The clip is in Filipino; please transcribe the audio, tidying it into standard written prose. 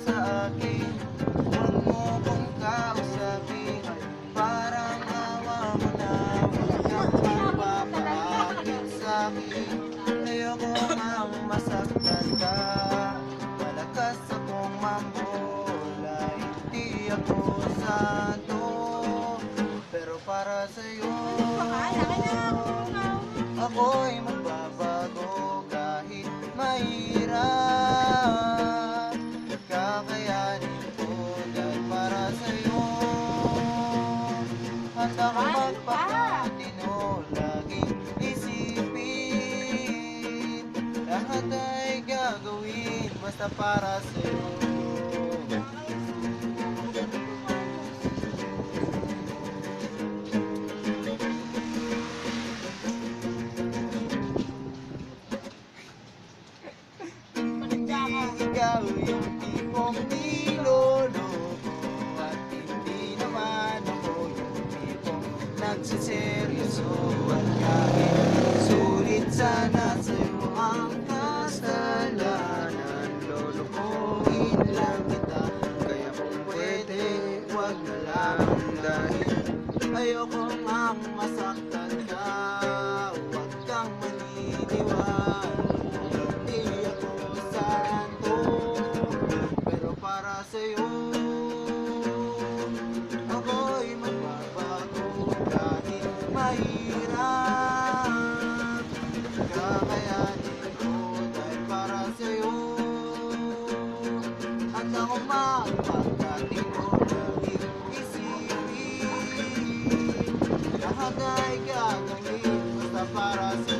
sa akin. Huwag mo kong kausapin, parang awa mo na. Huwag kang magpapaakit sa'kin, ayoko mang masaktan ka. Malakas akong mambola, hindi ako santo, pero para sa'yo ako'y magbabago kahit mahirap. Kakayanin ko dahil para sa'yo handa kong magpapatino, laging isipin, lahat ay gagawin basta para sa'yo. Ikaw yung tipong niloloko at hindi naman ako yung tipong nagsiseryoso. At kahit sulit sana sa'yo ang kasalanan, lolokohin lang kita. Kaya kung pwede, huwag na lang, dahil ayoko mang masaktan ka. Huwag kang maniniwala, para sa'yo ako'y magbabago kahit mahirap. Kakayanin ko dahil para sa'yo at ako magpapatino, laging isipin, lahat ay gagawin basta para sa'yo.